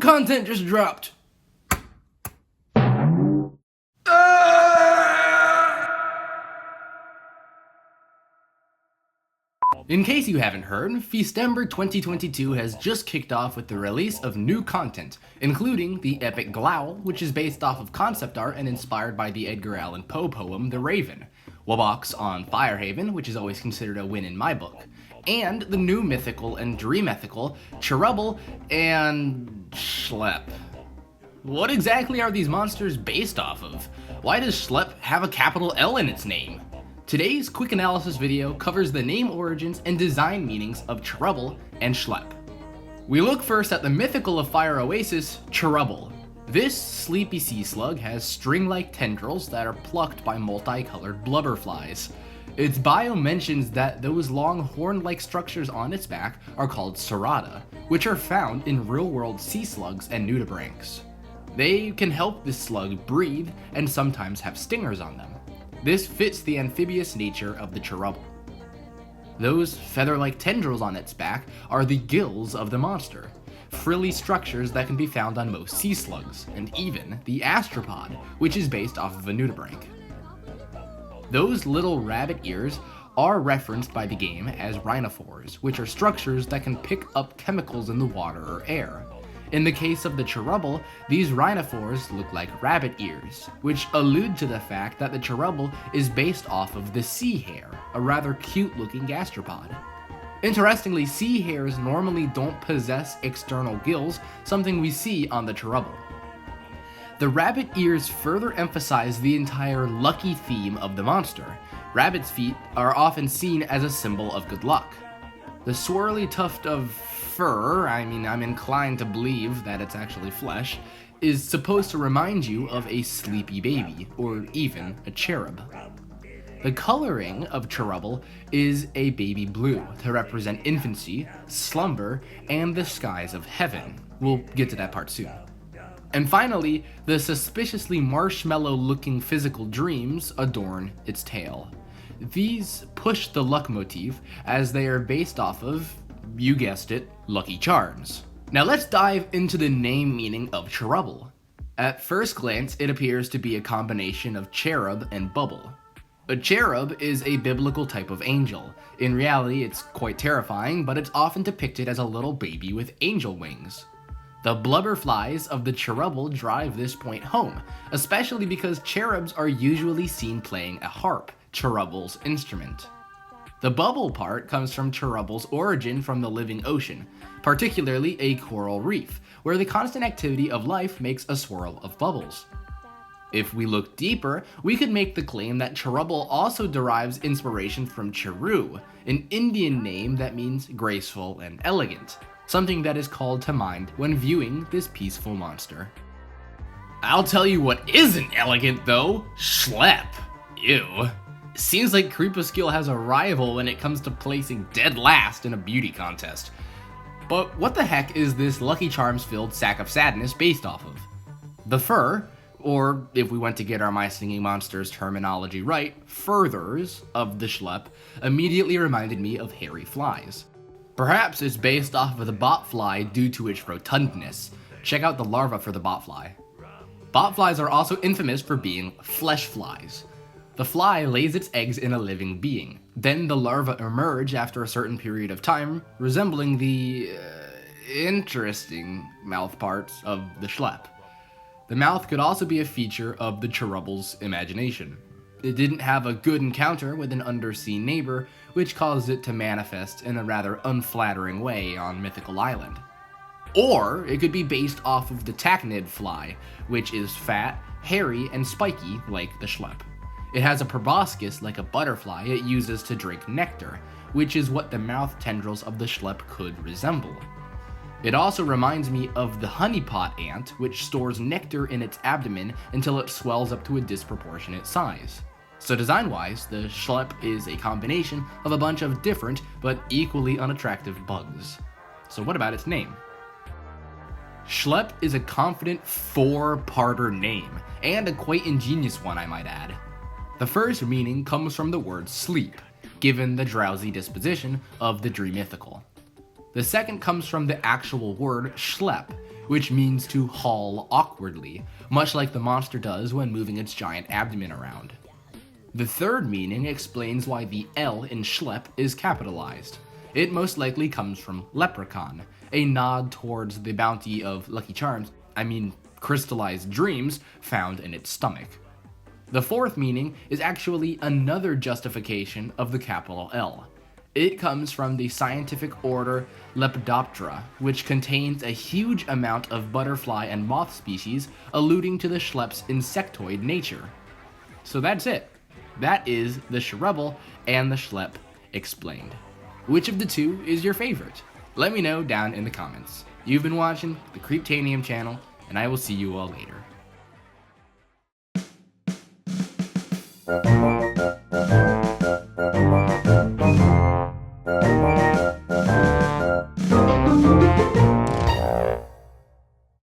content just dropped. In case you haven't heard, Feastember 2022 has just kicked off with the release of new content, including the epic Glowl, which is based off of concept art and inspired by the Edgar Allan Poe poem The Raven, Wabox on Firehaven, which is always considered a win in my book, and the new mythical and dream ethical Cherubble and shLep. What exactly are these monsters based off of? Why does shLep have a capital L in its name? Today's quick analysis video covers the name origins and design meanings of Cherubble and shLep. We look first at the mythical of Fire Oasis, Cherubble. This sleepy sea slug has string-like tendrils that are plucked by multicolored blubberflies. Its bio mentions that those long horn-like structures on its back are called serrata, which are found in real-world sea slugs and nudibranchs. They can help this slug breathe and sometimes have stingers on them. This fits the amphibious nature of the Cherubble. Those feather-like tendrils on its back are the gills of the monster, frilly structures that can be found on most sea slugs, and even the astropod, which is based off of a nudibranch. Those little rabbit ears are referenced by the game as rhinophores, which are structures that can pick up chemicals in the water or air. In the case of the Cherubble, these rhinophores look like rabbit ears, which allude to the fact that the Cherubble is based off of the sea hare, a rather cute-looking gastropod. Interestingly, sea hares normally don't possess external gills, something we see on the Cherubble. The rabbit ears further emphasize the entire lucky theme of the monster. Rabbit's feet are often seen as a symbol of good luck. The swirly tuft of fur, I'm inclined to believe that it's actually flesh, is supposed to remind you of a sleepy baby, or even a cherub. The coloring of Cherubble is a baby blue to represent infancy, slumber, and the skies of heaven. We'll get to that part soon. And finally, the suspiciously marshmallow-looking physical dreams adorn its tail. These push the luck motif as they are based off of, you guessed it, Lucky Charms. Now let's dive into the name meaning of Cherubble. At first glance, it appears to be a combination of cherub and bubble. A cherub is a biblical type of angel. In reality, it's quite terrifying, but it's often depicted as a little baby with angel wings. The blubberflies of the Cherubble drive this point home, especially because cherubs are usually seen playing a harp, Cherubble's instrument. The bubble part comes from Cherubble's origin from the living ocean, particularly a coral reef, where the constant activity of life makes a swirl of bubbles. If we look deeper, we could make the claim that Cherubble also derives inspiration from Cheru, an Indian name that means graceful and elegant, something that is called to mind when viewing this peaceful monster. I'll tell you what isn't elegant though, shLep. Ew. Seems like Creepaskill has a rival when it comes to placing dead last in a beauty contest. But what the heck is this Lucky Charms filled sack of sadness based off of? The fur, or if we went to get our My Singing Monsters terminology right, furthers of the shLep immediately reminded me of hairy flies. Perhaps it's based off of the botfly due to its rotundness. Check out the larva for the botfly. Botflies are also infamous for being flesh flies. The fly lays its eggs in a living being. Then the larvae emerge after a certain period of time, resembling the interesting mouth parts of the shLep. The mouth could also be a feature of the Cherubble's imagination. It didn't have a good encounter with an undersea neighbor, which caused it to manifest in a rather unflattering way on Mythical Island. Or it could be based off of the tachinid fly, which is fat, hairy, and spiky like the shLep. It has a proboscis like a butterfly it uses to drink nectar, which is what the mouth tendrils of the shLep could resemble. It also reminds me of the honeypot ant, which stores nectar in its abdomen until it swells up to a disproportionate size. So design-wise, the shLep is a combination of a bunch of different but equally unattractive bugs. So what about its name? shLep is a confident four-parter name, and a quite ingenious one I might add. The first meaning comes from the word sleep, given the drowsy disposition of the dream mythical. The second comes from the actual word shLep, which means to haul awkwardly, much like the monster does when moving its giant abdomen around. The third meaning explains why the L in shLep is capitalized. It most likely comes from leprechaun, a nod towards the bounty of Lucky Charms, crystallized dreams, found in its stomach. The fourth meaning is actually another justification of the capital L. It comes from the scientific order Lepidoptera, which contains a huge amount of butterfly and moth species, alluding to the Schlep's insectoid nature. So that's it. That is the Cherubble and the Schlep explained. Which of the two is your favorite? Let me know down in the comments. You've been watching the Creeptanium channel, and I will see you all later.